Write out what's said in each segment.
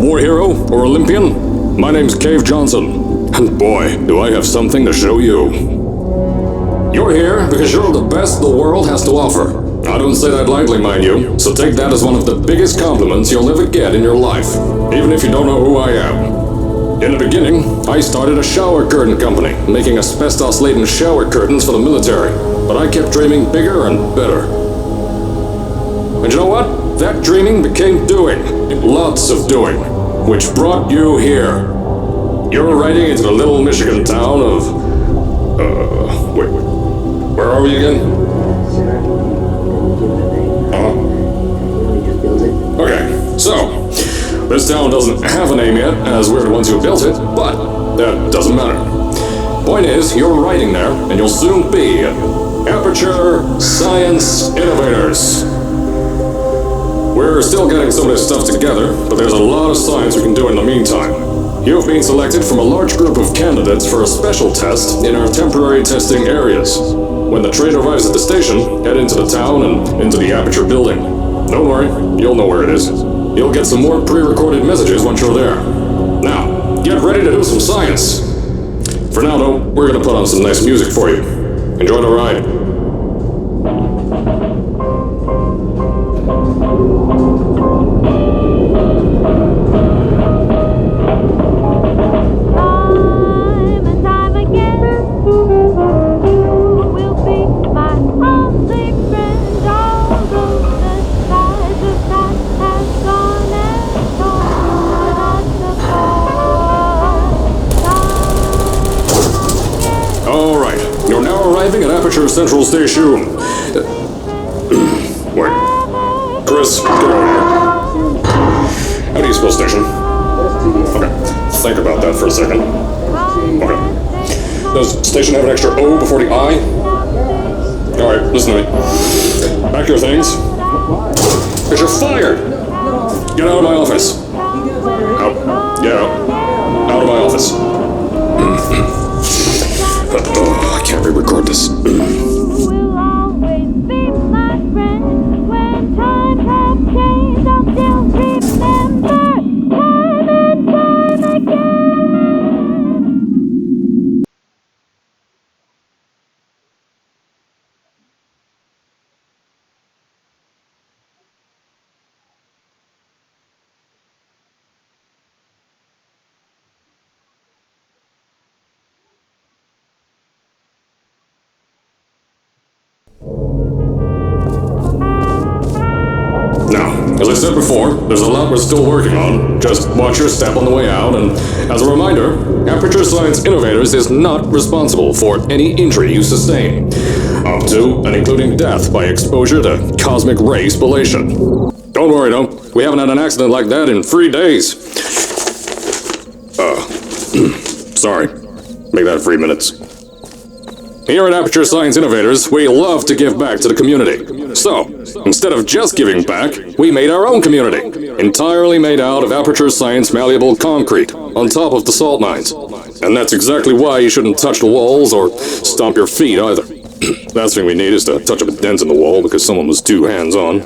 war hero or Olympian? My name's Cave Johnson, and boy, do I have something to show you. You're here because you're the best the world has to offer. I don't say that lightly, mind you, so take that as one of the biggest compliments you'll ever get in your life, even if you don't know who I am. In the beginning, I started a shower curtain company, making asbestos-laden shower curtains for the military, but I kept dreaming bigger and better. And you know what? That dreaming became doing. Lots of doing. Which brought you here. You're riding into the little Michigan town of... wait. Where are we again? Okay, so... This town doesn't have a name yet, as we're the ones who built it, but that doesn't matter. Point is, you're riding there, and you'll soon be at Aperture Science Innovators. We're still getting some of this stuff together, but there's a lot of science we can do in the meantime. You've been selected from a large group of candidates for a special test in our temporary testing areas. When the train arrives at the station, head into the town and into the Aperture building. Don't worry, you'll know where it is. You'll get some more pre-recorded messages once you're there. Now, get ready to do some science. For now, though, we're gonna put on some nice music for you. Enjoy the ride. Arriving at Aperture Central Station. Wait. Chris, get over here. How do you spell station? Okay. Think about that for a second. Okay. Does station have an extra O before the I? Alright, listen to me. Pack your things. Because you're fired! Get out of my office. Out. Get out. Out of my office. I can't re-record this. Will always be my friend. When times have changed, I'll still remember time and time again. As I said before, there's a lot we're still working on. Just watch your step on the way out, and as a reminder, Aperture Science Innovators is not responsible for any injury you sustain, up to and including death by exposure to cosmic ray spallation. Don't worry though, we haven't had an accident like that in 3 days. Sorry. Make that 3 minutes. Here at Aperture Science Innovators, we love to give back to the community. So, instead of just giving back, we made our own community, entirely made out of Aperture Science malleable concrete, on top of the salt mines. And that's exactly why you shouldn't touch the walls or stomp your feet either. Last thing we need is to touch up a dent in the wall because someone was too hands-on.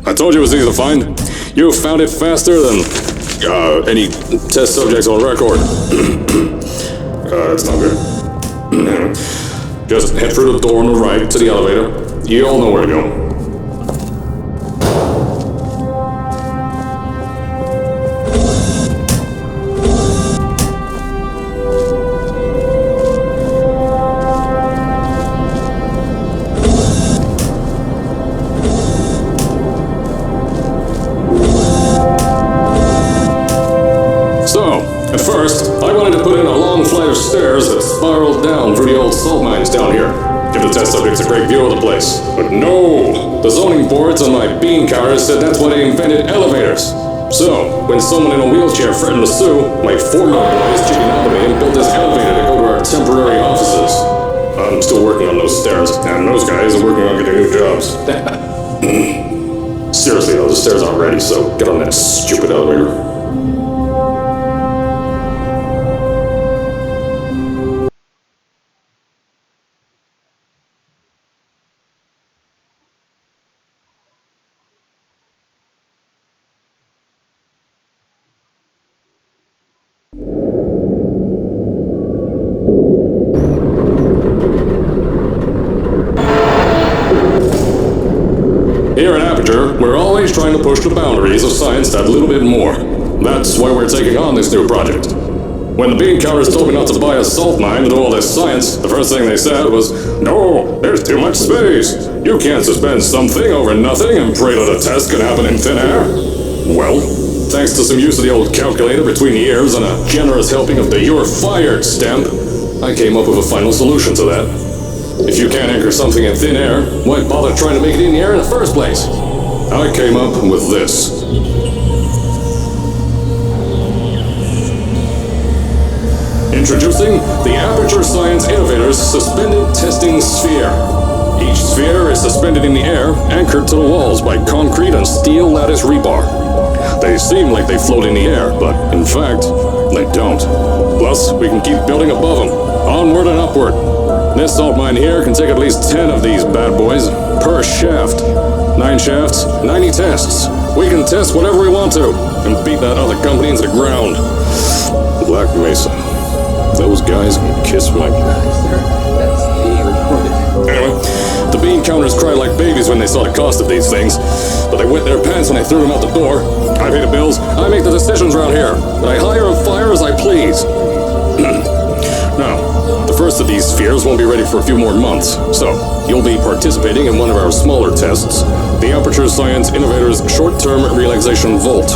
I told you it was easy to find. You found it faster than any test subjects on record. That's not good. Just head through the door on the right to the elevator. You all know where to go. At first, I wanted to put in a long flight of stairs that spiraled down through the old salt mines down here. Give the test subjects a great view of the place. But no! The zoning boards on my bean counters said that's why they invented elevators. So, when someone in a wheelchair threatened to sue, my 4-year-old boy is chicken out of me and built this elevator to go to our temporary offices. I'm still working on those stairs, and those guys are working on getting new jobs. Seriously though, the stairs aren't ready, so get on that stupid elevator. to push the boundaries of science that little bit more. That's why we're taking on this new project. When the bean counters told me not to buy a salt mine to do all this science, the first thing they said was, "No, there's too much space. You can't suspend something over nothing and pray that a test can happen in thin air." Well, thanks to some use of the old calculator between the ears and a generous helping of the "you're fired" stamp, I came up with a final solution to that. If you can't anchor something in thin air, why bother trying to make it in the air in the first place? I came up with this. Introducing the Aperture Science Innovators Suspended Testing Sphere. Each sphere is suspended in the air, anchored to the walls by concrete and steel lattice rebar. They seem like they float in the air, but in fact, they don't. Plus, we can keep building above them, onward and upward. This salt mine here can take at least 10 of these bad boys per shaft. 9 shafts, 90 tests. We can test whatever we want to and beat that other company into the ground. Black Mesa. Those guys can kiss my... Anyway, the bean counters cried like babies when they saw the cost of these things, but they wet their pants when I threw them out the door. I pay the bills, I make the decisions around here, and I hire and fire as I please. Now, the first of these spheres won't be ready for a few more months, so you'll be participating in one of our smaller tests, the Aperture Science Innovators Short-Term Relaxation Volt.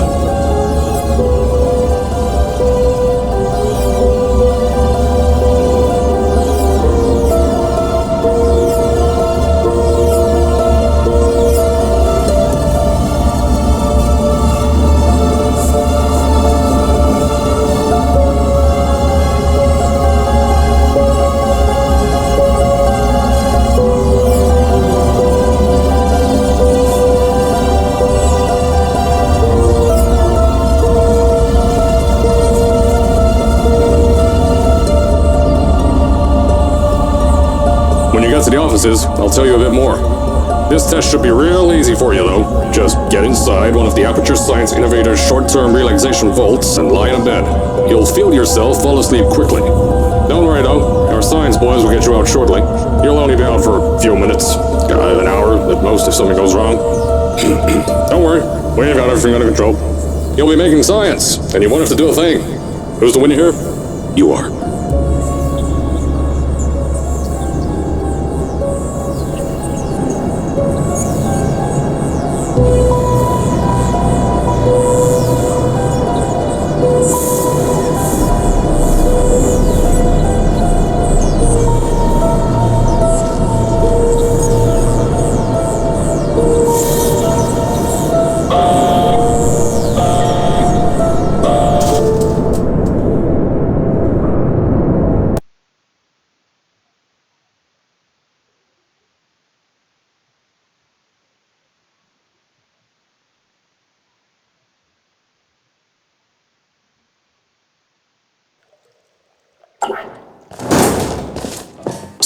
When you get to the offices, I'll tell you a bit more. This test should be real easy for you, though. Just get inside one of the Aperture Science Innovators Short-Term Relaxation Volts and lie in a bed. You'll feel yourself fall asleep quickly. Don't worry, though. Our science boys will get you out shortly. You'll only be out for a few minutes. An hour at most if something goes wrong. Don't worry. We've got everything under control. You'll be making science, and you won't have to do a thing. Who's the winner here? You are.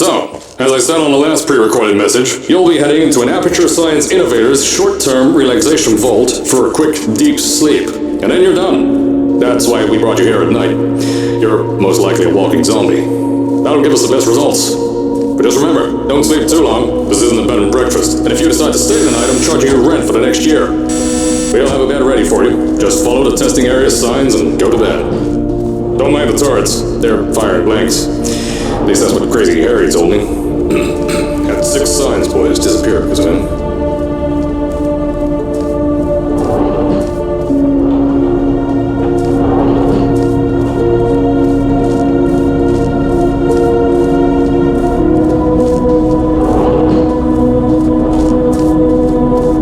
So, as I said on the last pre-recorded message, you'll be heading into an Aperture Science Innovators Short-Term Relaxation Volt for a quick, deep sleep. And then you're done. That's why we brought you here at night. You're most likely a walking zombie. That'll give us the best results. But just remember, don't sleep too long. This isn't a bed and breakfast. And if you decide to stay the night, I'm charging you rent for the next year. We'll have a bed ready for you. Just follow the testing area signs and go to bed. Don't mind the turrets. They're firing blanks. At least that's what Crazy Harry told me. Had 6 science boys disappear because of him.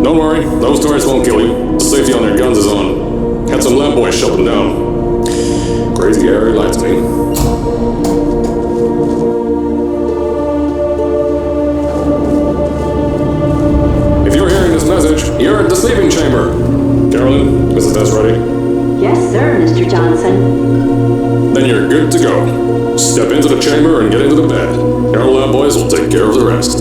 Don't worry, those turrets won't kill you. The safety on their guns is on. Had some lab boys shut them down. Crazy Harry lied to me. You're at the sleeping chamber. Carolyn, is the test ready? Yes, sir, Mr. Johnson. Then you're good to go. Step into the chamber and get into the bed. Our lab boys will take care of the rest.